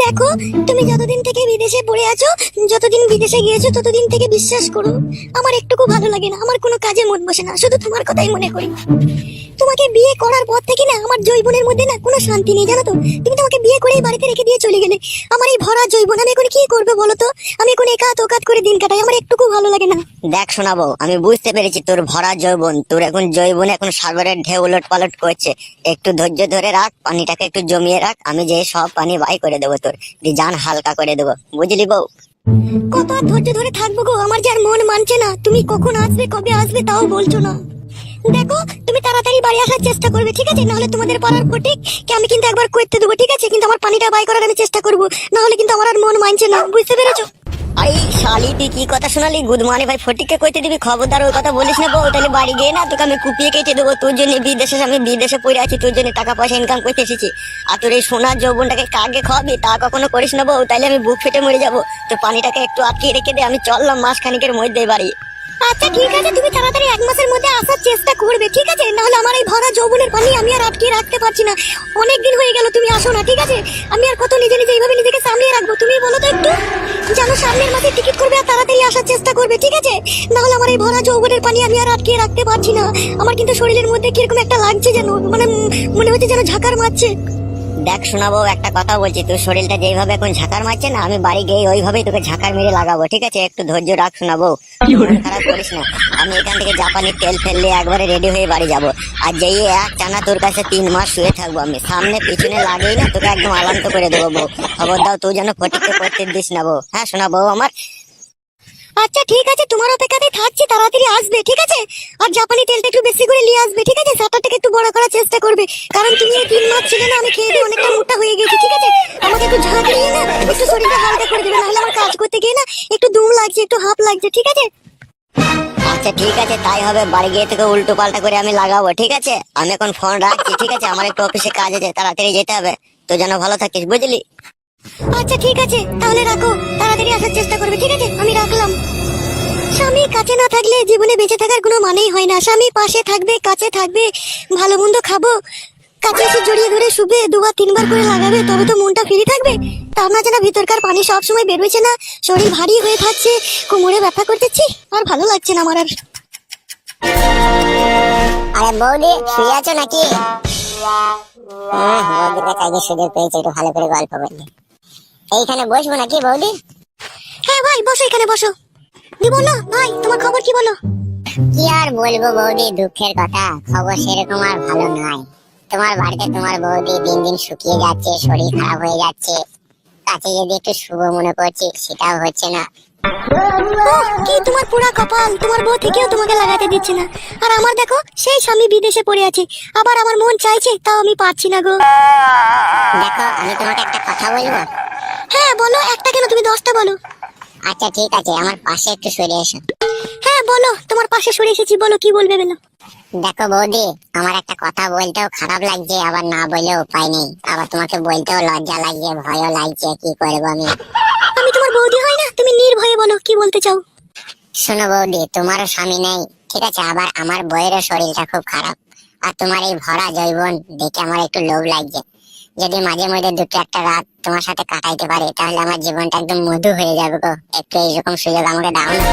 দেখো, তুমি যতদিন থেকে বিদেশে পড়ে আছো, যতদিন বিদেশে গিয়েছো, ততদিন থেকে বিশ্বাস করো আমার একটুকু ভালো লাগে না, আমার কোনো কাজে মন বসে না, শুধু তোমার কথাই মনে করি। তোমাকে বিয়ে করার পর থেকে না আমার জৈবনের মধ্যে না কোনো শান্তি নেই, জানো তো। তুমি তোমাকে বিয়ে করে এই বাড়িতে রেখে দিয়ে চলে গেলে, আমার এই ভরা জৈবন আমি এখন কি করবো বলো তো? আমি এখন একাত ওকাত করে দিন কাটাই, আমার একটুকু ভালো লাগে না। দেখ শোনাবো, আমি বুঝতে পেরেছি তোর ভরা যৌবন, তোর এখন যৌবন এখন সাগরের ঢেউ উলট পালট করছে। একটু ধৈর্য ধরে রাখ, পানিটাকে একটু জমিয়ে রাখ, আমি যে সব পানি বাই করে দেবো, তোর জান হালকা করে দেবো, বুঝলি বউ? কত আর ধৈর্য ধরে থাকবো গো, আমার যে আর মন মানছে না। তুমি কখন আসবে, কবে আসবে তাও বলছো না। দেখো, তুমি তাড়াতাড়ি বাড়ি আসার চেষ্টা করবে, ঠিক আছে? নাহলে তোমাদের পাড়ার ফটিক কে আমি কিন্তু একবার করতে দেবো, ঠিক আছে? কিন্তু আমার পানিটা বাই করার আমি চেষ্টা করবো, নাহলে কিন্তু আমার আর মন মানছে না, বুঝতে পেরেছো? আই শালি, তুই কি কথা শোনালি? গুদমানি ভাই ফটিককে কইতে দিবি? খবরদার ওই কথা বলিস না বউ, তাহলে বাড়ি গিয়ে না তোকে আমি কুপিয়ে কেটে দেবো। তোর জন্য বিদেশে, আমি বিদেশে পড়ে আছি, তোর জন্য টাকা পয়সা ইনকাম করতে এসেছি, আর তোর এই সোনার যৌবনটাকে কাকে খাওয়াবি তা কখনো করিস না বউ, তাইলে আমি বুক ফেটে মরে যাবো। তো পানিটাকে একটু আটকে রেখে দে, আমি চললাম মাস খানিকের মধ্যে বাড়ি। আচ্ছা ঠিক আছে, তুমি তাড়াতাড়ি 1 মাসের মধ্যে আসার চেষ্টা করবে, ঠিক আছে? নাহলে আমার এই ভরা যৌবনের পানি আমি আর আটকে রাখতে পারছি না। অনেক দিন হয়ে গেল তুমি আসো না, ঠিক আছে? আমি আর কত নিজে নিজে এইভাবে নিজেকে সামলিয়ে রাখবো, তুমি বলো তো একটু। জানো, সামনের মাসে টিকিট করবে আর তাড়াতাড়ি আসার চেষ্টা করবে, ঠিক আছে? নাহলে আমার এই ভরা যৌবনের পানি আমি আর আটকে রাখতে পারছি না। আমার কিন্তু শরীরের মধ্যে কিরকম একটা লাগছে যেন, মানে মনে হচ্ছে যেন ঝাঁকার মারছে। দেখ শোনাবো, একটা কথা বলছি, তোর শরীরটা যেভাবে এখন ঝাঁকার মারছে না, আমি বাড়ি গিয়ে ওইভাবেই তোকে ঝাঁকার মেরে লাগাবো, ঠিক আছে? একটু ধৈর্য রাখ শোনাবো, মন খারাপ করিস না। আমি এখান থেকে জাপানি তেল ফেললে একবারে রেডি হয়ে বাড়ি যাব, আর যেই এক টানা তোর কাছে 3 মাস শুয়ে থাকবো আমি, সামনে পিছনে লাগেই না তোকে একদম আলান্ত করে দেবো বউ। খবর দাও, তুই যেন ফটিককে করতে দিস না বউ, হ্যাঁ শোনাবো আমার? আচ্ছা ঠিক আছে, তোমার অপেক্ষাতেই থাকছি, তাড়াতাড়ি আসবে, ঠিক আছে? আর জাপানি তেলটা একটু বেশি করে নিয়ে আসবে, ঠিক আছে? সাটাটাকে একটু বড় করার চেষ্টা করবে, কারণ তুমি এই 3 মাস ছিলে না, আমি খেয়ে দিয়ে অনেকটা মোটা হয়ে গেছি, ঠিক আছে? আমাকে একটু ঝাঁক দিয়ে না একটু শরীরটা হালকা করে দেবে, নাহলে আমার কাজ করতে গিয়ে না একটু দুম লাগছে, একটু হাঁপ লাগছে, ঠিক আছে? আচ্ছা ঠিক আছে, তাই হবে। বাড়ি গিয়ে তোকে উল্টো পাল্টা করে আমি লাগাবো, ঠিক আছে? আমি এখন ফোন রাখছি, ঠিক আছে? আমার একটু অফিসে কাজ আছে, তাড়াতাড়ি যেতে হবে, তো যেন ভালো থাকিস, বুঝলি? আচ্ছা ঠিক আছে, তাহলে রাখো, তাড়াতাড়ি আসার চেষ্টা করবে, ঠিক আছে? আমি রাখলাম। স্বামী কাছে না থাকলে জীবনে বেঁচে থাকার কোনো মানেই হয় না। স্বামী পাশে থাকবে, কাছে থাকবে, ভালো মন্দ খাবো, কাছে এসে জড়িয়ে ধরে শুবে, 2-3 বার করে লাগাবে, তবে তো মনটা ফ্রি থাকবে। তা না, যেন ভিতরকার পানি সব সময় বেরোচ্ছে না, শরীর ভারী হয়ে থাকছে, কোমরে ব্যথা করতেছি, আর ভালো লাগছে না আমার আর। আরে বৌদি, শুয়ে আছো নাকি? বৌদির কাছে আগে সুযোগ পেয়েছে, একটু ভালো করে গল্প করলে। এইখানে বসবো নাকি বৌদি? হ্যাঁ ভাই, বসো, এখানে বসো। দি বলো ভাই, তোমার খবর কি বলো? কি আর বলবো বৌদি, দুঃখের কথা, খবর সেরকম আর ভালো নয়। তোমার বাড়িতে তোমার বৌদি দিন দিন শুকিয়ে যাচ্ছে, শরীর খারাপ হয়ে যাচ্ছে, কাছে যদি একটু শুভ মনে করছি সেটাও হচ্ছে না। কি তোমার পুরা কপাল, তোমার বউ থেকেও তোমাকে লাগাতে দিচ্ছে না। আর আমার দেখো, সেই স্বামী বিদেশে পড়ে আছে, আবার আমার মন চাইছে, তাও আমি পারছি না গো। দেখো, আমি তোমাকে একটা কথা বলবো? হ্যাঁ বলো, একটা কেন, তুমি 10টা বলো। আচ্ছা ঠিক আছে, আমার পাশে একটু সরে এসো। হ্যাঁ বলো, তোমার পাশে সরে এসেছি, বলো কি বলবে বলো। দেখো বৌদি, আমার একটা কথা বলতেও খারাপ লাগছে, আবার না বললেও উপায় নেই, আবার তোমাকে বলতেও লজ্জা লাগছে, ভয়ও লাগছে, কি করবো আমি? আমি তোমার বৌদি হয় না? তুমি নির্ভয়ে বলো কি বলতে চাও। শোনো বৌদি, তোমারও স্বামী নেই, ঠিক আছে? আবার আমার বউয়েরও শরীরটা খুব খারাপ, আর তোমার এই ভরা যৌবন দেখে আমার একটু লোভ লাগছে। যদি মাঝে মধ্যে দুটো একটা রাত তোমার সাথে কাটাইতে পারি, তাহলে আমার জীবনটা একদম মধু হয়ে যাবে গো। একটু এইরকম সুযোগ আমাকে দাও না।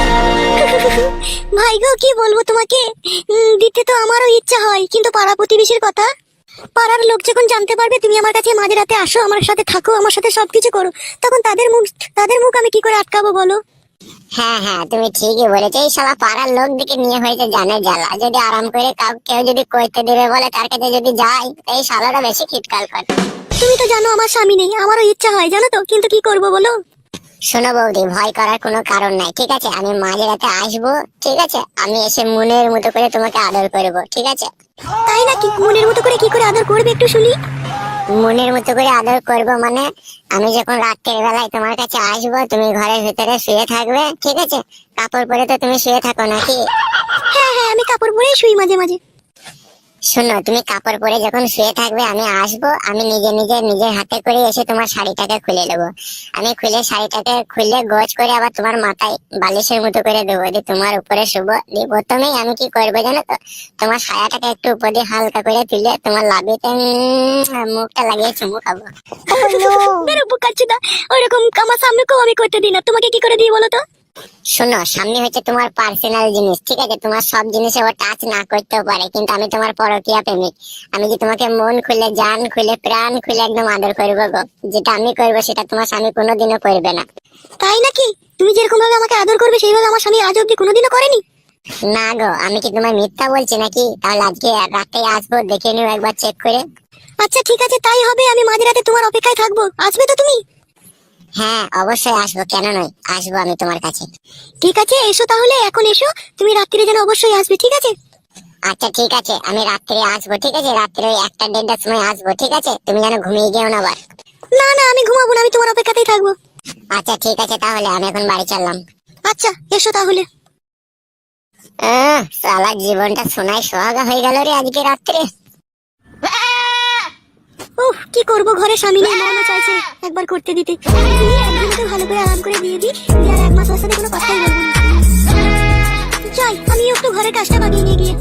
ভাই গো, কি বলবো তোমাকে, দিতে তো আমারও ইচ্ছা হয়, কিন্তু পাড়া প্রতিবেশীর কথা, পাড়ার লোক যখন জানতে পারবে তুমি আমার কাছে মাঝরাতে আসো, আমার সাথে থাকো, আমার সাথে সবকিছু করো, তখন তাদের মুখ আমি কি করে আটকাবো বলো? হ্যাঁ হ্যাঁ, তুমি ঠিকই বলেছো, এই সব পাড়ার লোক দিকে নিয়ে হয়েছে জানে জ্বালা। যদি আরাম করে কেউ যদি কইতে দিবে বলে, তার কাছে যদি যাই, এই শালারা বেশি খিটকাল করে। তুমি তো জানো আমার স্বামী নেই, আমারও ইচ্ছা হয় জানো তো, কিন্তু কি করবো বলো? শোনো বৌদি, ভয় করার কোনো কারণ নাই, ঠিক আছে? আমি মাঝরাতে আসবো, ঠিক আছে? আমি এসে মনের মতো করে তোমাকে আদর করবো, ঠিক আছে? তাই নাকি? মনের মতো করে কি করে আদর করবে একটু শুনি। মনের মতো করে আদর করবো মানে, আমি যখন রাত্রের বেলায় তোমার কাছে আসবো, তুমি ঘরের ভিতরে শুয়ে থাকবে, ঠিক আছে? কাপড় পরে তো তুমি শুয়ে থাকো নাকি? হ্যাঁ হ্যাঁ, আমি কাপড় পরেই শুই মাঝে মাঝে। শোনো, তুমি কাপড় পরে যখন শুয়ে থাকবে আমি আসবো, আমি নিজের হাতে করে এসে তোমার শাড়িটাকে খুলে নেবো। আমি খুলে শাড়িটাকে খুলে গোছ করে আবার তোমার মাথায় বালিশের মতো করে দেবো, দিয়ে তোমার উপরে শুবো। দিয়ে প্রথমেই আমি কি করবো জানো তো, তোমার সায়াটাকে একটু উপর দিয়ে হালকা করে তুলে তোমার লাবিতে মুখটা লাগিয়ে চুমু খাবো। মেরে বুকাচ্ছি না, ওইরকম আমার সামনে কেউ আমি করতে দিই না। তোমাকে কি করে দিই বলো তো? শোনো, সামনে হচ্ছে তোমার পার্সোনাল জিনিস, ঠিক আছে? তোমার সব জিনিসে ও টাচ না করতেও পারে, কিন্তু আমি তোমার পরকীয়া প্রেমিক। আমি যে তোমাকে মন খুলে, জান খুলে, প্রাণ খুলে একদম আদর করবো গো। যেটা আমি করবো সেটা তোমার স্বামী কোনোদিনও করবে না। তাই নাকি? তুমি যেরকম ভাবে আমাকে আদর করবে সেইভাবে আমার স্বামী আজ অব্দি কোনোদিনও করেনি। না গো, আমি কি তোমার মিথ্যা বলছি নাকি? তাহলে আজকে রাতেই আসবো, দেখে নিও একবার চেক করে। আচ্ছা ঠিক আছে, তাই হবে। আমি মাঝরাতে তোমার অপেক্ষায় থাকবো, আসবে তো তুমি? হ্যাঁ অবশ্যই আসবো, কেন নয়, আসবো আমি তোমার কাছে। ঠিক আছে, এসো তাহলে, এখন এসো। তুমি রাত্রিরে যেন অবশ্যই আসবে, ঠিক আছে? আচ্ছা ঠিক আছে, আমি রাত্রে আসবো, ঠিক আছে? রাত্রে ওই 1টা-1:30টার সময় আসবো, ঠিক আছে? তুমি যেন ঘুমিয়ে গেও না আবার। না না, আমি ঘুমাবো না, আমি তোমার অপেক্ষাতেই থাকবো। আচ্ছা ঠিক আছে, তাহলে আমি এখন বাড়ি চললাম। আচ্ছা এসো তাহলে। সালা জীবনটা সোনায় সোহাগা হয়ে গেল রে আজকে রাত্রে। উফ, কি করবো, ঘরে স্বামী নেই, মনও চাইছে একবার করতে দিতে। একদিনকে ভালো করে আরাম করে দিয়ে দিই, দিয়ে আর 1 মাস ওর সাথে কোনো কথাই বলবো না। যাই, আমি একটু ঘরের কাজটা বাগিয়ে নিয়ে গিয়ে